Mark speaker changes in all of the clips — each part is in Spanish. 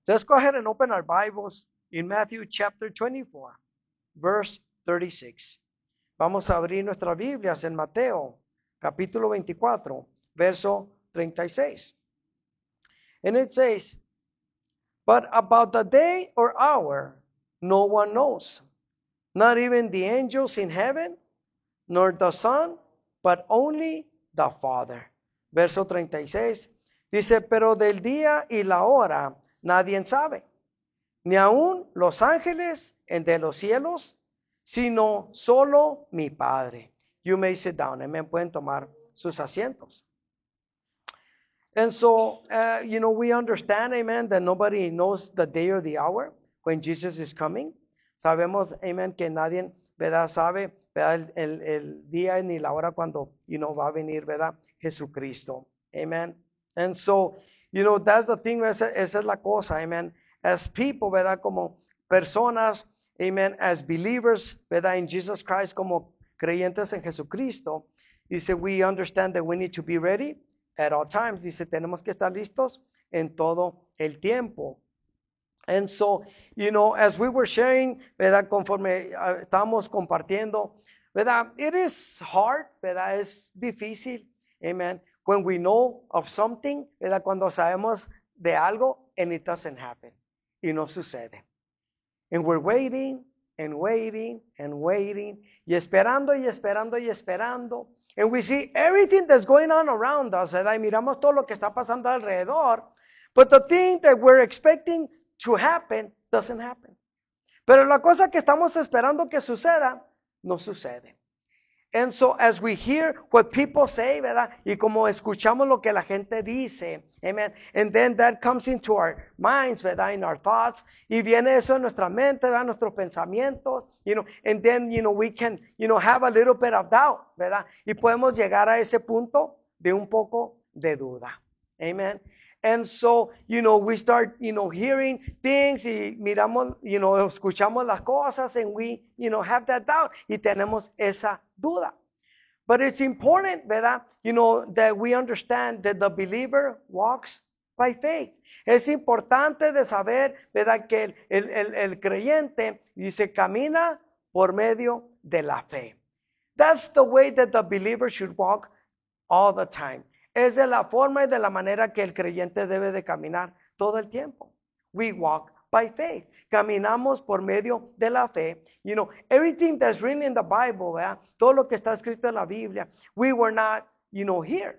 Speaker 1: Let's go ahead and open our Bibles in Matthew chapter 24, verse 36. Vamos a abrir nuestras Biblias en Mateo, capítulo 24, verso 36. And it says, "But about the day or hour, no one knows, not even the angels in heaven, nor the Son, but only the Father." Verso 36. Dice, pero del día y la hora nadie sabe, ni aun los ángeles de los cielos, sino solo mi Padre. You may sit down. Amen. Pueden tomar sus asientos. And so, we understand, amen, that nobody knows the day or the hour when Jesus is coming. Sabemos, amen, que nadie, ¿verdad? Sabe, ¿verdad? El día ni la hora cuando, va a venir, ¿verdad? Jesucristo. Amen. And so, that's the thing, esa es la cosa, amen. As people, ¿verdad? Como personas, amen, as believers, ¿verdad? In Jesus Christ, como creyentes en Jesucristo, dice, we understand that we need to be ready at all times. Dice, tenemos que estar listos en todo el tiempo. And so, as we were sharing, ¿verdad? Conforme estamos compartiendo, ¿verdad? It is hard, ¿verdad? Es difícil, amen. When we know of something, ¿verdad? Cuando sabemos de algo and it doesn't happen. Y no sucede. And we're waiting and waiting and waiting. Y esperando y esperando y esperando. And we see everything that's going on around us, ¿verdad? Y miramos todo lo que está pasando alrededor. But the thing that we're expecting to happen doesn't happen. Pero la cosa que estamos esperando que suceda, no sucede. And so as we hear what people say, ¿verdad? Y como escuchamos lo que la gente dice, amen. And then that comes into our minds, ¿verdad? In our thoughts. Y viene eso en nuestra mente, ¿verdad? Nuestros pensamientos, and then, we can, have a little bit of doubt, ¿verdad? Y podemos llegar a ese punto de un poco de duda. Amen. And so, we start, hearing things y miramos, escuchamos las cosas and we, have that doubt y tenemos esa duda. But it's important, ¿verdad? That we understand that the believer walks by faith. Es importante de saber, ¿verdad? Que el creyente dice camina por medio de la fe. That's the way that the believer should walk all the time. Es de la forma y de la manera que el creyente debe de caminar todo el tiempo. We walk by faith. Caminamos por medio de la fe. Everything that's written in the Bible, ¿verdad? Todo lo que está escrito en la Biblia, we were not, here,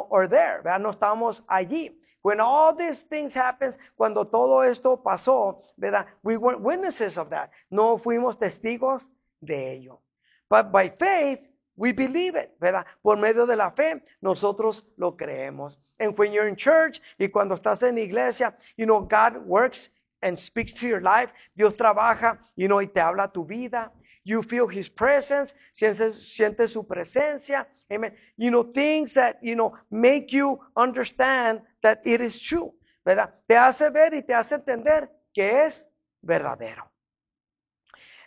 Speaker 1: or there, ¿verdad? No estamos allí. When all these things happens, cuando todo esto pasó, ¿verdad? We weren't witnesses of that. No fuimos testigos de ello. But by faith, we believe it, ¿verdad? Por medio de la fe, nosotros lo creemos. And when you're in church, y cuando estás en iglesia, God works and speaks to your life. Dios trabaja, y te habla a tu vida. You feel His presence, sientes su presencia. Amen. Things that, make you understand that it is true, ¿verdad? Te hace ver y te hace entender que es verdadero.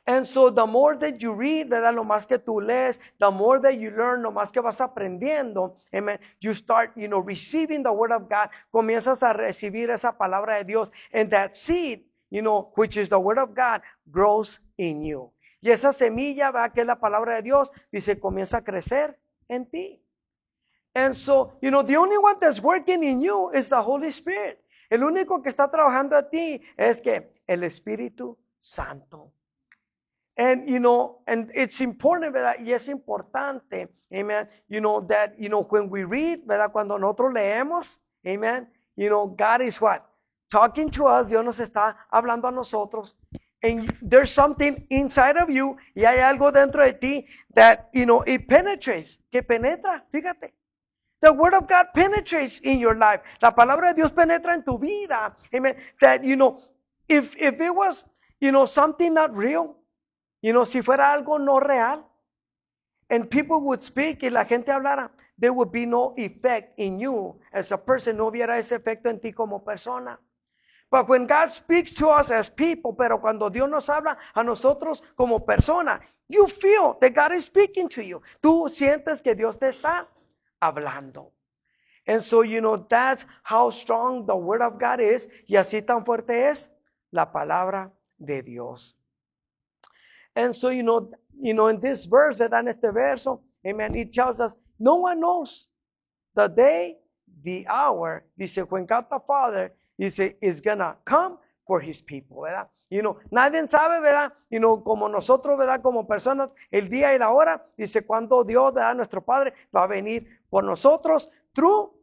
Speaker 1: And so the more that you read, ¿verdad? Lo más que tú lees, the more that you learn, lo más que vas aprendiendo, amen, you start, receiving the word of God. Comienzas a recibir esa palabra de Dios. And that seed, which is the word of God, grows in you. Y esa semilla, ¿verdad? Que es la palabra de Dios, dice, comienza a crecer en ti. And so, the only one that's working in you is the Holy Spirit. El único que está trabajando a ti es que el Espíritu Santo. And, and it's important, ¿verdad? Y es importante, amen, that, when we read, ¿verdad? Cuando nosotros leemos, amen, God is what? Talking to us, Dios nos está hablando a nosotros. And there's something inside of you, y hay algo dentro de ti that, it penetrates, que penetra, fíjate. The word of God penetrates in your life. La palabra de Dios penetra en tu vida. Amen. That, if it was, something not real, si fuera algo no real, and people would speak y la gente hablara, there would be no effect in you as a person. No hubiera ese efecto en ti como persona. But when God speaks to us as people, pero cuando Dios nos habla a nosotros como persona, you feel that God is speaking to you. Tú sientes que Dios te está hablando. And so, that's how strong the word of God is. Y así tan fuerte es la palabra de Dios. And so, in this verse, ¿verdad? En este verso, amen, it tells us, no one knows the day, the hour, dice, when God the Father, dice, is gonna come for his people, ¿verdad? Nadie sabe, ¿verdad? Como nosotros, ¿verdad? Como personas, el día y la hora, dice, cuando Dios, ¿verdad? Nuestro Padre va a venir por nosotros, through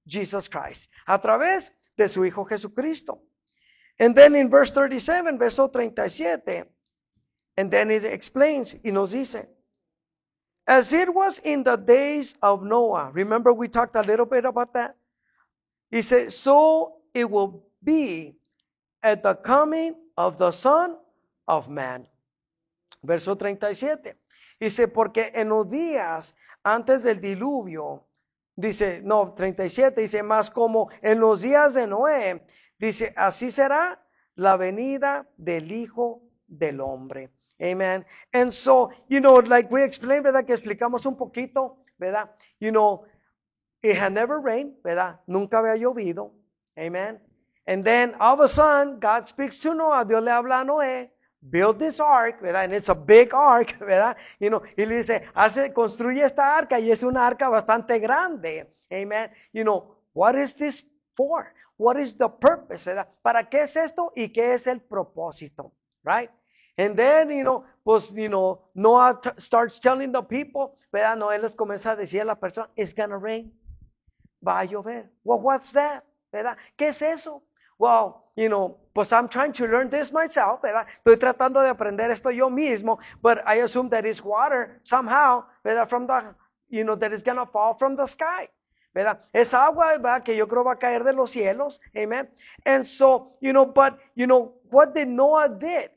Speaker 1: Jesus Christ, a través de su Hijo Jesucristo. And then in verse 37, verso 37, and then it explains, y nos dice, as it was in the days of Noah. Remember we talked a little bit about that? He said, so it will be at the coming of the Son of Man. Verso 37. Dice, porque en los días antes del diluvio, dice, no, 37, dice, más como en los días de Noé, dice, así será la venida del Hijo del Hombre. Amen. And so, like we explained, ¿verdad? Que explicamos un poquito, ¿verdad? It had never rained, ¿verdad? Nunca había llovido. Amen. And then all of a sudden, God speaks to Noah. Dios le habla a Noé. Build this ark, ¿verdad? And it's a big ark, ¿verdad? Y le dice, construye esta arca y es una arca bastante grande. Amen. What is this for? What is the purpose, ¿verdad? ¿Para qué es esto y qué es el propósito? Right? And then, Noah starts telling the people, ¿verdad? Noé les comienza a decir a la persona, it's gonna rain. Va a llover. Well, what's that? ¿Verdad? ¿Qué es eso? Well, pues I'm trying to learn this myself, ¿verdad? Estoy tratando de aprender esto yo mismo, but I assume that it's water somehow, ¿verdad? From the, that is gonna fall from the sky. ¿Verdad? Es agua, ¿verdad? Que yo creo va a caer de los cielos. Amen. And so, but, what did Noah did?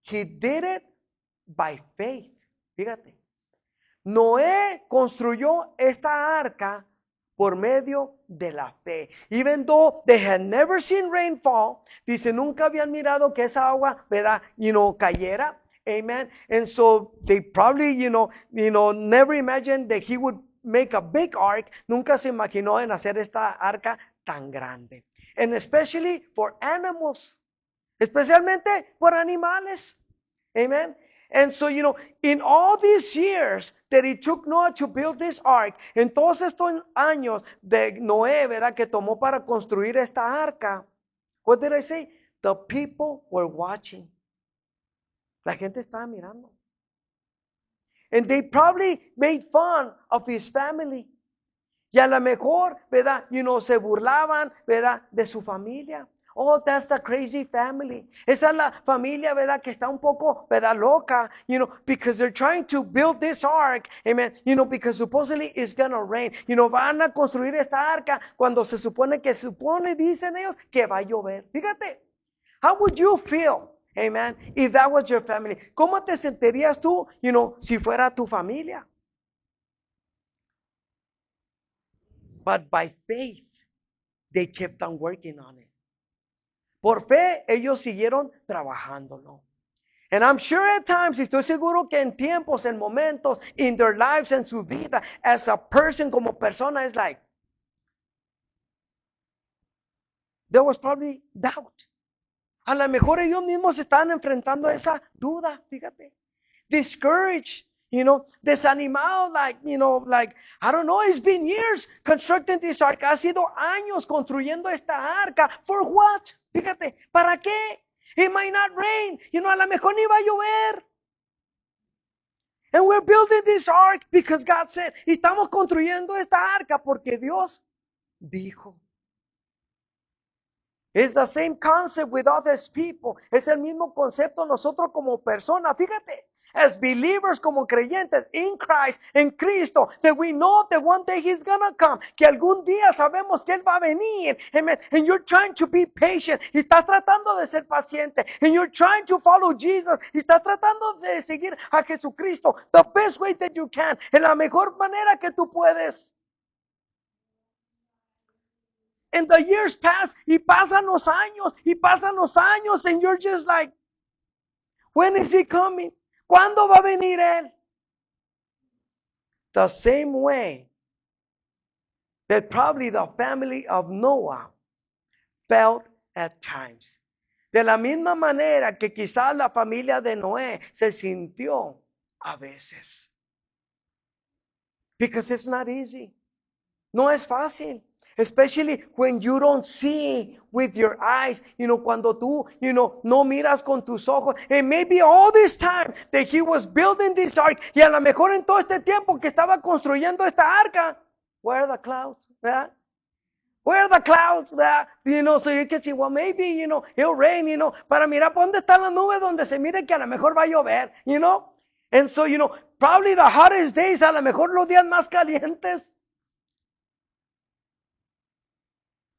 Speaker 1: He did it by faith. Fíjate. Noé construyó esta arca por medio de la fe. Even though they had never seen rainfall, dice, nunca habían mirado que esa agua, ¿verdad? Cayera. Amen. And so they probably, never imagined that he would make a big ark. Nunca se imaginó en hacer esta arca tan grande. And especially for animals. Especialmente por animales. Amen. And so, in all these years that it took Noah to build this ark, en todos estos años de Noé, ¿verdad? Que tomó para construir esta arca, what did I say? The people were watching. La gente estaba mirando. And they probably made fun of his family. Y a lo mejor, ¿verdad? Se burlaban, ¿verdad? De su familia. Oh, that's the crazy family. Esa es la familia, ¿verdad? Que está un poco, ¿verdad? Loca, because they're trying to build this ark. Amen. Because supposedly it's gonna rain. Van a construir esta arca cuando se supone, dicen ellos, que va a llover. Fíjate. How would you feel, amen, if that was your family? ¿Cómo te sentirías tú, si fuera tu familia? But by faith, they kept on working on it. Por fe, ellos siguieron trabajándolo. And I'm sure at times, estoy seguro que en tiempos, en momentos, in their lives, en su vida, as a person, como persona, es like, there was probably doubt. A lo mejor ellos mismos están enfrentando esa duda, fíjate. Discouraged, desanimado, like, I don't know, it's been years constructing this ark. Ha sido años construyendo esta arca. For what? Fíjate, ¿para qué? It might not rain. A lo mejor ni va a llover. And we're building this ark because God said, y estamos construyendo esta arca porque Dios dijo. It's the same concept with others people. Es el mismo concepto nosotros como personas. Fíjate. As believers, como creyentes in Christ, en Cristo, that we know that one day He's gonna come, que algún día sabemos que Él va a venir, amen, and you're trying to be patient, y estás tratando de ser paciente, and you're trying to follow Jesus, y estás tratando de seguir a Jesucristo, the best way that you can, en la mejor manera que tú puedes. And the years pass, y pasan los años, and you're just like, when is He coming? ¿Cuándo va a venir Él? The same way that probably the family of Noah felt at times. De la misma manera que quizás la familia de Noé se sintió a veces. Because it's not easy. No es fácil. Especially when you don't see with your eyes, cuando tú, no miras con tus ojos. And maybe all this time that he was building this ark, y a lo mejor en todo este tiempo que estaba construyendo esta arca, where are the clouds, ¿verdad? Where are the clouds, ¿verdad? So you can see, well, maybe, it'll rain, para mirar por dónde están las nubes donde se mire que a lo mejor va a llover, And so, probably the hottest days, a lo mejor los días más calientes.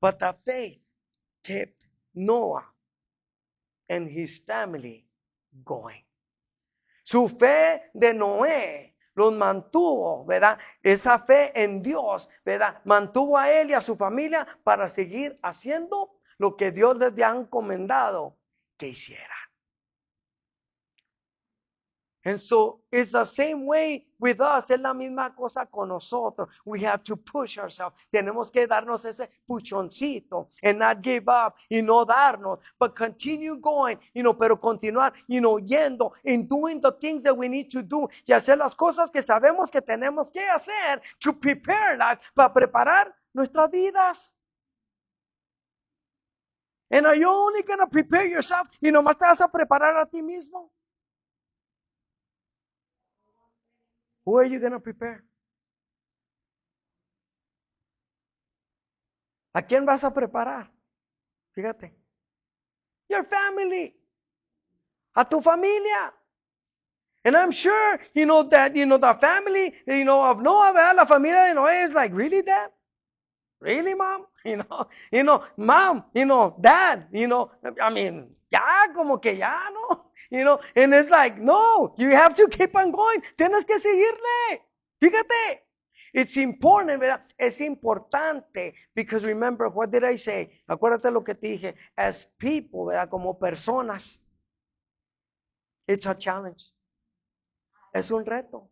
Speaker 1: But the faith kept Noah and his family going. Su fe de Noé los mantuvo, ¿verdad? Esa fe en Dios, ¿verdad? Mantuvo a él y a su familia para seguir haciendo lo que Dios les había encomendado que hiciera. And so it's the same way with us. Es la misma cosa con nosotros. We have to push ourselves. Tenemos que darnos ese puchoncito and not give up y no darnos, but continue going, pero continuar, yendo and doing the things that we need to do y hacer las cosas que sabemos que tenemos que hacer to prepare life, para preparar nuestras vidas. And are you only going to prepare yourself y nomás te vas a preparar a ti mismo? Who are you going to prepare? ¿A quién vas a preparar? Fíjate. Your family. A tu familia. And I'm sure, that, the family, of Noah, la familia de Noé is like, really, Dad? Really, Mom? Mom, Dad, I mean, ya, como que ya, ¿no? And it's like, no, you have to keep on going. Tienes que seguirle. Fíjate. It's important, ¿verdad? Es importante. Because remember, what did I say? Acuérdate lo que te dije. As people, ¿verdad? Como personas. It's a challenge. Es un reto.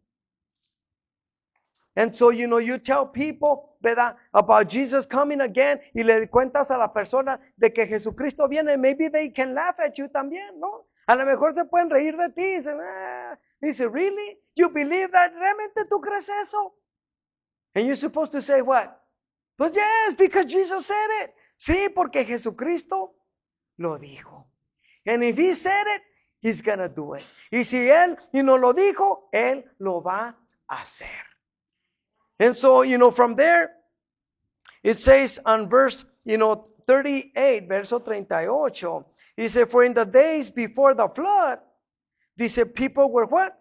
Speaker 1: And so, you tell people, ¿verdad? About Jesus coming again. Y le cuentas a la persona de que Jesucristo viene. Maybe they can laugh at you también, ¿no? A lo mejor se pueden reír de ti. Dice, really? You believe that? ¿Realmente tú crees eso? And you're supposed to say what? Pues yes, because Jesus said it. Sí, porque Jesucristo lo dijo. And if he said it, he's gonna do it. Y si él, lo dijo, él lo va a hacer. And so, from there, it says on verse, 38, verso 38, he said, for in the days before the flood, dice, people were what?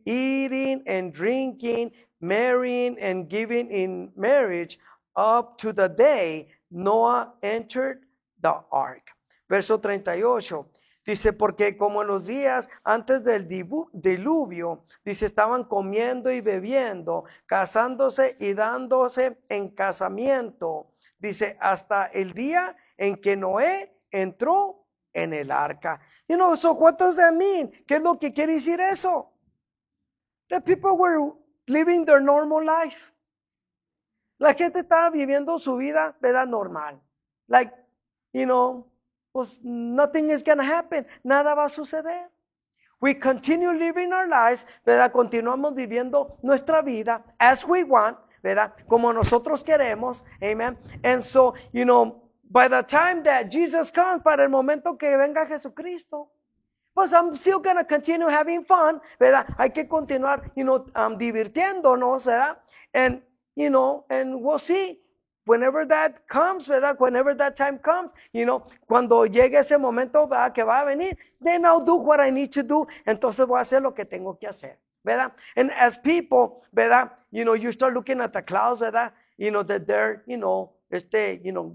Speaker 1: Eating and drinking, marrying and giving in marriage up to the day Noah entered the ark. Verso 38. Dice, porque como en los días antes del diluvio, dice, estaban comiendo y bebiendo, casándose y dándose en casamiento. Dice, hasta el día en que Noé entró en el arca. So what does that mean? ¿Qué es lo que quiere decir eso? The people were living their normal life. La gente estaba viviendo su vida, ¿verdad? Normal. Like, pues nothing is going to happen. Nada va a suceder. We continue living our lives, ¿verdad? Continuamos viviendo nuestra vida as we want, ¿verdad? Como nosotros queremos. Amen. And so, by the time that Jesus comes, para el momento que venga Jesucristo, pues I'm still going to continue having fun, ¿verdad? Hay que continuar, divirtiéndonos, ¿verdad? And, and we'll see. Whenever that comes, ¿verdad? Whenever that time comes, cuando llegue ese momento, ¿verdad? Que va a venir, then I'll do what I need to do. Entonces voy a hacer lo que tengo que hacer, ¿verdad? And as people, ¿verdad? You start looking at the clouds, ¿verdad? That they're,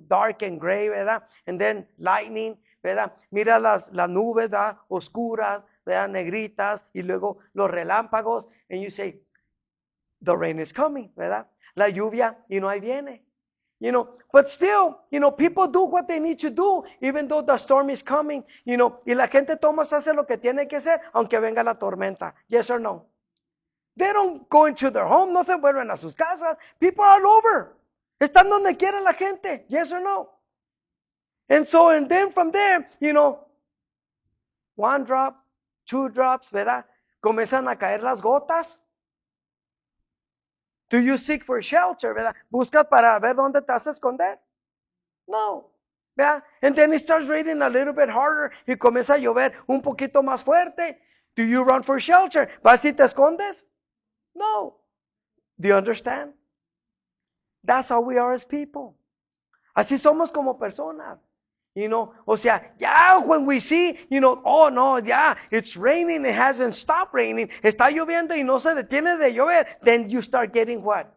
Speaker 1: dark and gray, ¿verdad? And then lightning, ¿verdad? Mira las nubes, ¿verdad? Oscuras, ¿verdad? Negritas, y luego los relámpagos, and you say, the rain is coming, ¿verdad? La lluvia, ahí viene. But still, people do what they need to do, even though the storm is coming, y la gente hace lo que tiene que hacer, aunque venga la tormenta. Yes or no? They don't go into their home, no se vuelven a sus casas. People are all over. Están donde quiera la gente. Yes or no? And then from there, one drop, two drops, ¿verdad? Comienzan a caer las gotas. Do you seek for shelter, ¿verdad? ¿Buscas para ver dónde te vas a esconder? No. ¿Verdad? And then it starts raining a little bit harder y comienza a llover un poquito más fuerte. Do you run for shelter? ¿Vas y te escondes? No. Do you understand? That's how we are as people. Así somos como personas. O sea, when we see, oh no, it's raining, it hasn't stopped raining, está lloviendo y no se detiene de llover, then you start getting what?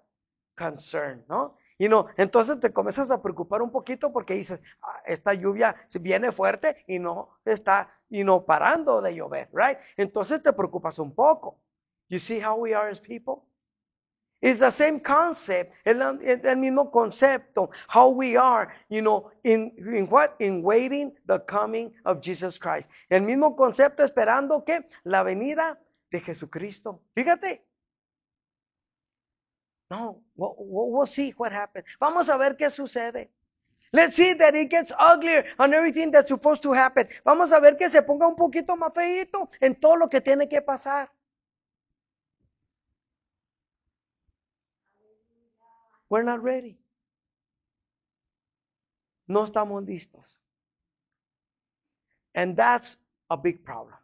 Speaker 1: Concerned, ¿no? Entonces te comienzas a preocupar un poquito porque dices, esta lluvia viene fuerte y no está, parando de llover, right? Entonces te preocupas un poco. You see how we are as people? It's the same concept, el mismo concepto, how we are, in what? In waiting the coming of Jesus Christ. El mismo concepto esperando que la venida de Jesucristo. Fíjate. No, we'll see what happens. Vamos a ver qué sucede. Let's see that it gets uglier on everything that's supposed to happen. Vamos a ver que se ponga un poquito más feíto en todo lo que tiene que pasar. We're not ready. No estamos listos. And that's a big problem.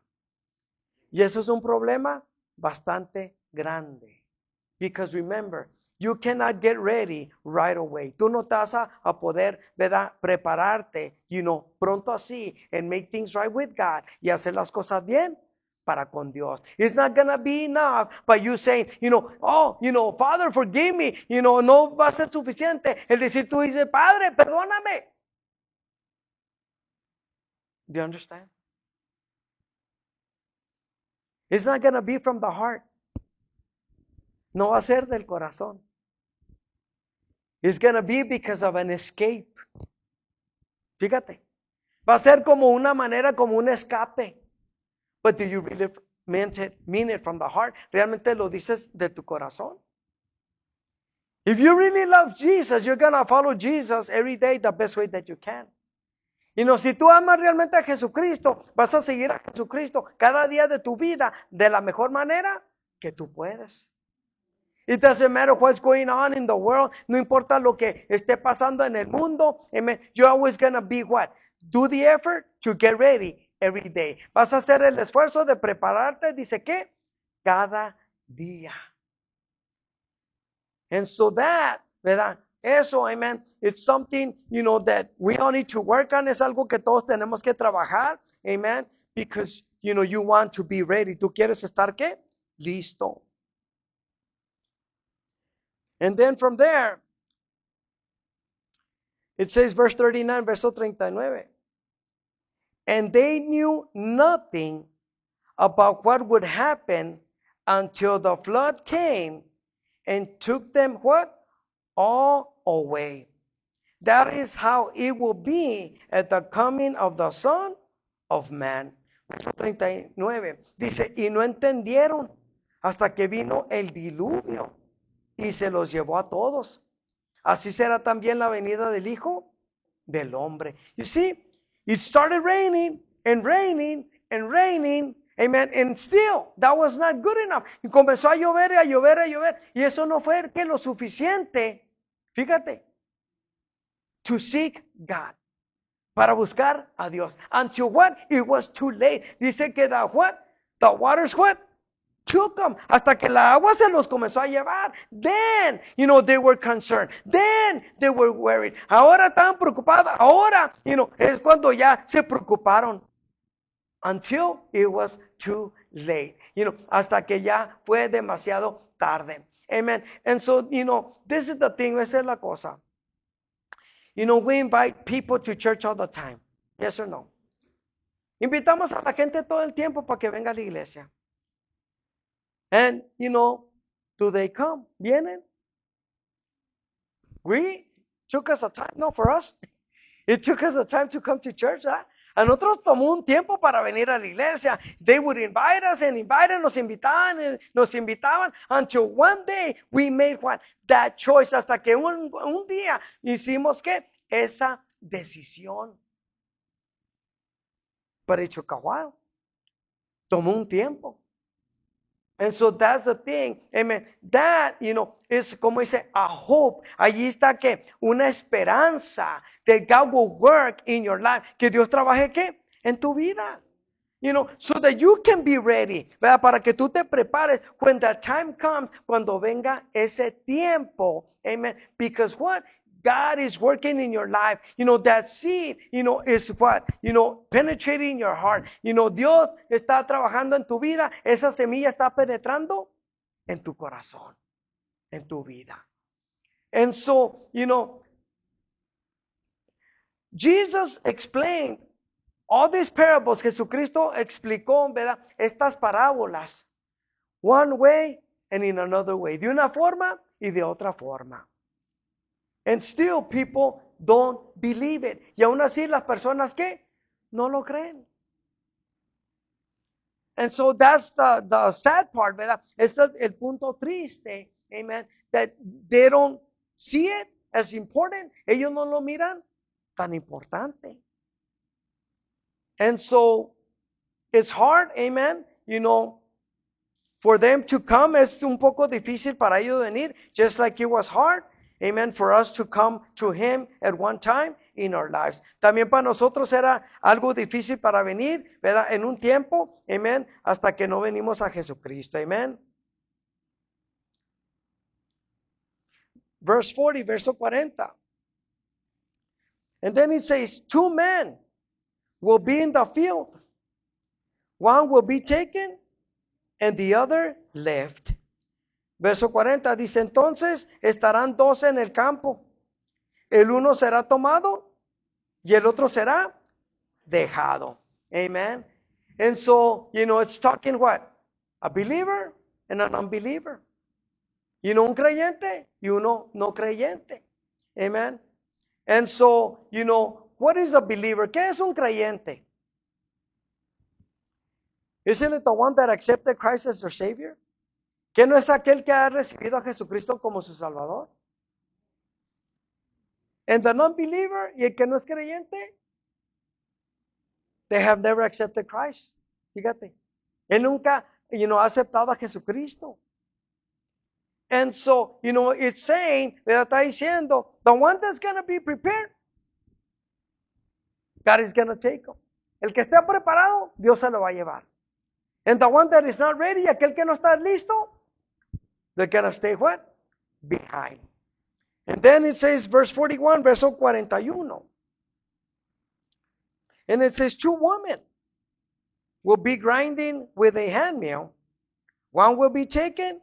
Speaker 1: Y eso es un problema bastante grande. Because remember, you cannot get ready right away. Tú no te vas a poder, ¿verdad? Prepararte, pronto así, and make things right with God, y hacer las cosas bien para con Dios. It's not gonna be enough by you saying, Father, forgive me. No va a ser suficiente el decir, tú dices, Padre, perdóname. Do you understand? It's not gonna be from the heart. No va a ser del corazón. It's gonna be because of an escape. Fíjate. Va a ser como una manera, como un escape. But do you really mean it from the heart? ¿Realmente lo dices de tu corazón? If you really love Jesus, you're going to follow Jesus every day the best way that you can. Si tú amas realmente a Jesucristo, vas a seguir a Jesucristo cada día de tu vida de la mejor manera que tú puedes. It doesn't matter what's going on in the world. No importa lo que esté pasando en el mundo. Amen. You're always going to be what? Do the effort to get ready every day. Vas a hacer el esfuerzo de prepararte, dice que cada día. And so that, ¿verdad? Eso, amen, it's something, that we all need to work on. Es algo que todos tenemos que trabajar, amen, because, you want to be ready. Tú quieres estar, ¿qué? Listo. And then from there, it says, verse 39, verso 39. And they knew nothing about what would happen until the flood came and took them what? All away. That is how it will be at the coming of the Son of Man. Verso 39. Dice, y no entendieron hasta que vino el diluvio y se los llevó a todos. Así será también la venida del Hijo del Hombre. You see, it started raining and raining and raining. Amen. And still, that was not good enough. Y comenzó a llover y a llover y a llover. Y eso no fue que lo suficiente. Fíjate. To seek God. Para buscar a Dios. Until what? It was too late. Dice que the what? The waters what? Took them. Hasta que la agua se los comenzó a llevar. Then, they were concerned. Then they were worried. Ahora estaban preocupados. Ahora, es cuando ya se preocuparon. Until it was too late. Hasta que ya fue demasiado tarde. Amen. And so, this is the thing. Esa es la cosa. We invite people to church all the time. Yes or no? Invitamos a la gente todo el tiempo para que venga a la iglesia. And, do they come? ¿Vienen? We took us a time, no, for us. It took us a time to come to church. A nosotros tomó un tiempo para venir a la iglesia. They would invite us and invite us, nos invitaban until one day we made what? That choice. Hasta que un día hicimos que esa decisión. But it took a while. Tomó un tiempo. And so that's the thing, amen. That, is como dice, a hope. Allí está que una esperanza that God will work in your life. Que Dios trabaje, ¿qué? En tu vida. So that you can be ready, ¿verdad? Para que tú te prepares when the time comes, cuando venga ese tiempo, amen. Because what? God is working in your life. That seed, is what? Penetrating your heart. Dios está trabajando en tu vida. Esa semilla está penetrando en tu corazón, en tu vida. And so, Jesus explained all these parables. Jesucristo explicó, ¿verdad? Estas parábolas. One way and in another way. De una forma y de otra forma. And still people don't believe it. Y aún así las personas que no lo creen. And so that's the sad part, ¿verdad? Ese es el punto triste, amen, that they don't see it as important. Ellos no lo miran tan importante. And so it's hard, amen, for them to come. Es un poco difícil para ellos venir, just like it was hard, amen, for us to come to Him at one time in our lives. También para nosotros era algo difícil para venir, ¿verdad? En un tiempo, amen, hasta que no venimos a Jesucristo, amen. Verse 40, verso 40. And then it says, 2 men will be in the field. One will be taken and the other left. Verso 40 dice, entonces estarán 2 en el campo. El uno será tomado y el otro será dejado. Amen. And so, it's talking what? A believer and an unbeliever. Un creyente y uno no creyente. Amen. And so, what is a believer? ¿Qué es un creyente? Isn't it the one that accepted Christ as their Savior? ¿Que no es aquel que ha recibido a Jesucristo como su Salvador? And the non-believer, y el que no es creyente, they have never accepted Christ. Fíjate, él nunca, ha aceptado a Jesucristo. And so, it's saying, está diciendo, the one that's going to be prepared, God is going to take him. El que esté preparado, Dios se lo va a llevar. And the one that is not ready, aquel que no está listo, they're going to stay what? Behind. And then it says, verse 41, verso 41. And it says, 2 women will be grinding with a handmill. One will be taken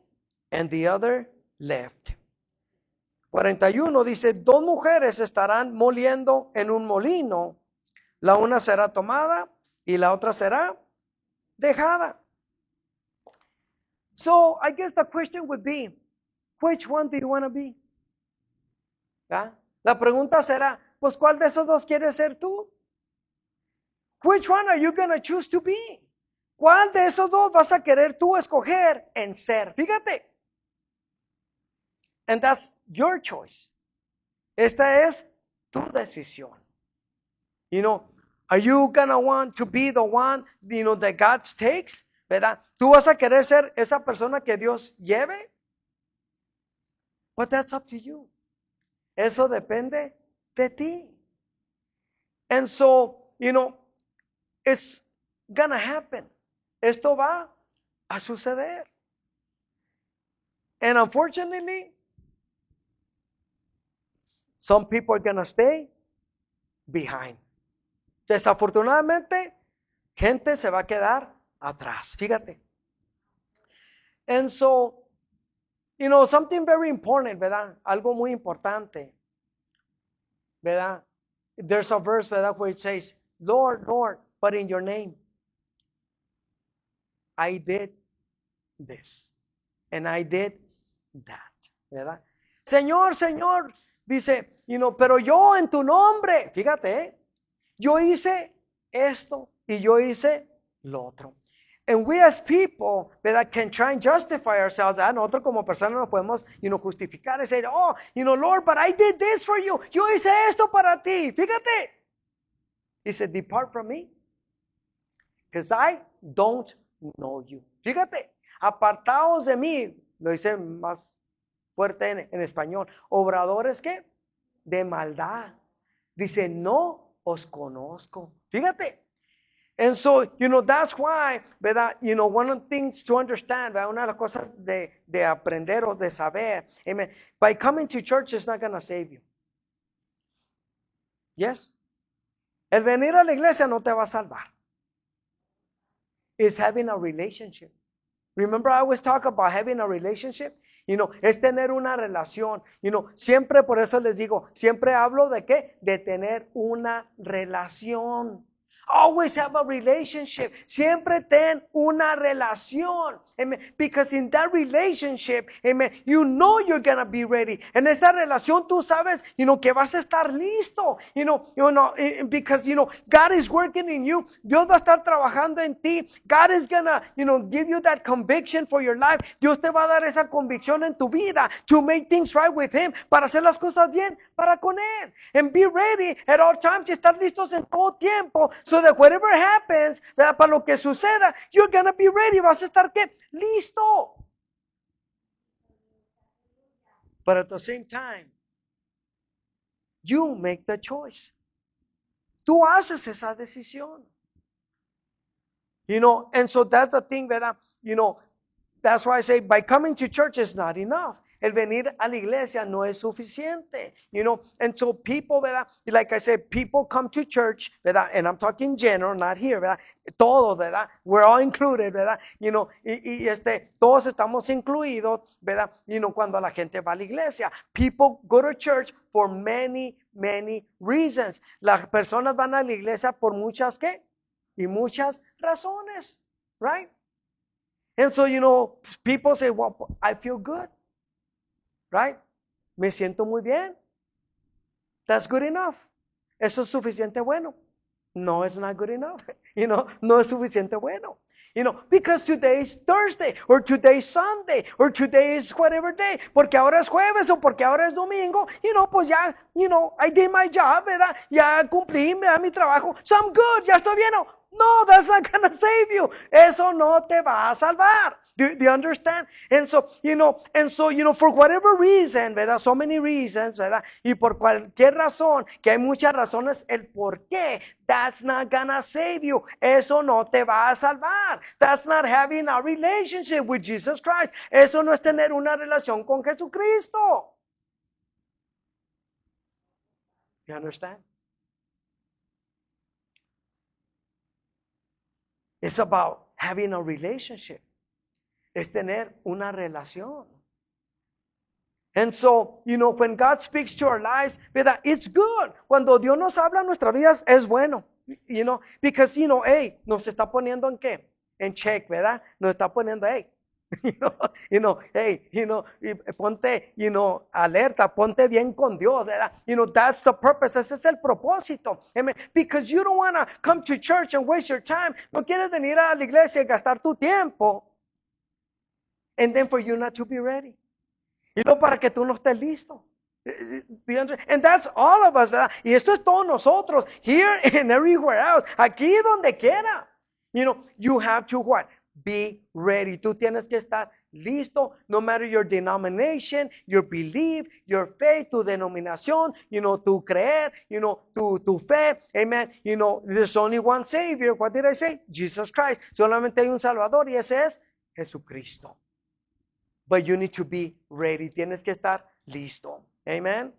Speaker 1: and the other left. 41 dice, 2 mujeres estarán moliendo en un molino. La una será tomada y la otra será dejada. So I guess the question would be, which one do you want to be? ¿Ah? La pregunta será, pues ¿cuál de esos dos quieres ser tú? Which one are you going to choose to be? ¿Cuál de esos dos vas a querer tú escoger en ser? Fíjate. And that's your choice. Esta es tu decisión. Are you going to want to be the one, that God takes? ¿Verdad? ¿Tú vas a querer ser esa persona que Dios lleve? But that's up to you. Eso depende de ti. And so, it's gonna happen. Esto va a suceder. And unfortunately, some people are gonna stay behind. Desafortunadamente, gente se va a quedar atrás. Fíjate. And so, something very important, ¿verdad? Algo muy importante, ¿verdad? There's a verse, ¿verdad? Where it says, Lord, Lord, but in your name, I did this, and I did that, ¿verdad? Señor, Señor, dice, pero yo en tu nombre, fíjate, yo hice esto y yo hice lo otro. And we as people, ¿verdad? Can try and justify ourselves. Nosotros como personas nos podemos, justificar y decir, oh, Lord, but I did this for you. Yo hice esto para ti. Fíjate. He said, depart from me, because I don't know you. Fíjate, apartaos de mí. Lo dice más fuerte en español. Obradores, ¿qué? De maldad. Dice, no os conozco. Fíjate. And so, that's why, ¿verdad? One of the things to understand, ¿verdad? Una de las cosas de aprender o de saber, amen. By coming to church is not going to save you. Yes? El venir a la iglesia no te va a salvar. It's having a relationship. Remember I always talk about having a relationship? Es tener una relación. Siempre por eso les digo, siempre hablo de ¿qué? De tener una relación. Always have a relationship. Siempre ten una relación. Amen. Because in that relationship, amen, you're going to be ready. En esa relación tú sabes, que vas a estar listo. Because, God is working in you. Dios va a estar trabajando en ti. God is going to, give you that conviction for your life. Dios te va a dar esa convicción en tu vida to make things right with Him. Para hacer las cosas bien para con Él. And be ready at all times. Y estar listos en todo tiempo. So that whatever happens, ¿verdad? Para lo que suceda, you're going to be ready. Vas a estar ¿qué? Listo. But at the same time, you make the choice. Tú haces esa decisión. And so that's the thing, ¿verdad? That's why I say by coming to church is not enough. El venir a la iglesia no es suficiente, and so people, ¿verdad? Like I said, people come to church, ¿verdad? And I'm talking general, not here, ¿verdad? Todos, ¿verdad? We're all included, ¿verdad? Todos estamos incluidos, ¿verdad? Cuando la gente va a la iglesia. People go to church for many, many reasons. Las personas van a la iglesia por muchas, ¿qué? Y muchas razones, right? And so, people say, well, I feel good. Right? Me siento muy bien. That's good enough. Eso es suficiente bueno. No, it's not good enough. No es suficiente bueno. Because today is Thursday, or today is Sunday, or today is whatever day. Porque ahora es jueves o porque ahora es domingo. Pues ya, I did my job, ¿verdad? Ya cumplí, me da mi trabajo. So I'm good, ya estoy bien. No, that's not going to save you. Eso no te va a salvar. Do you understand? And so, for whatever reason, ¿verdad? So many reasons, ¿verdad? Y por cualquier razón, que hay muchas razones, el por qué, that's not gonna save you. Eso no te va a salvar. That's not having a relationship with Jesus Christ. Eso no es tener una relación con Jesucristo. You understand? It's about having a relationship. Es tener una relación. And so, when God speaks to our lives, ¿verdad? It's good. Cuando Dios nos habla en nuestras vidas, es bueno. Because, hey, nos está poniendo en qué? En check, ¿verdad? Nos está poniendo, hey, hey, ponte, alerta, ponte bien con Dios, ¿verdad? That's the purpose. Ese es el propósito. Amen. Because you don't want to come to church and waste your time. No quieres venir a la iglesia y gastar tu tiempo. And then for you not to be ready. Para que tú no estés listo. And that's all of us, ¿verdad? Y esto es todos nosotros, here and everywhere else, aquí donde quiera. You have to what? Be ready. Tú tienes que estar listo, no matter your denomination, your belief, your faith, tu denominación, tu creer, tu fe, amen. There's only one Savior. What did I say? Jesus Christ. Solamente hay un Salvador y ese es Jesucristo. But you need to be ready. Tienes que estar listo. Amen.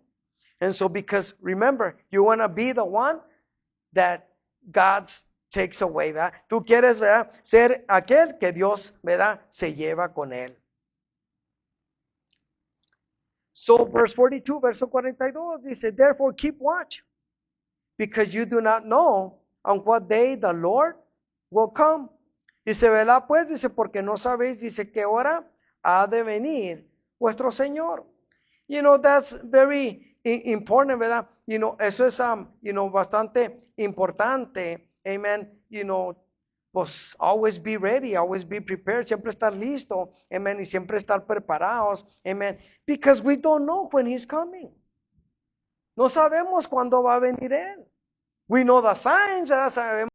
Speaker 1: And so because remember, you want to be the one that God takes away, ¿verdad? Tú quieres, ¿verdad? Ser aquel que Dios, ¿verdad? Se lleva con él. So verse 42, verso 42 dice, therefore keep watch, because you do not know on what day the Lord will come. Dice, ¿verdad? Pues dice, porque no sabéis, dice, qué hora ha de venir vuestro Señor. That's very important, ¿verdad? Eso es, bastante importante, amen, pues always be ready, always be prepared, siempre estar listo, amen, y siempre estar preparados, amen, because we don't know when he's coming. No sabemos cuándo va a venir él. We know the signs, ¿verdad? Sabemos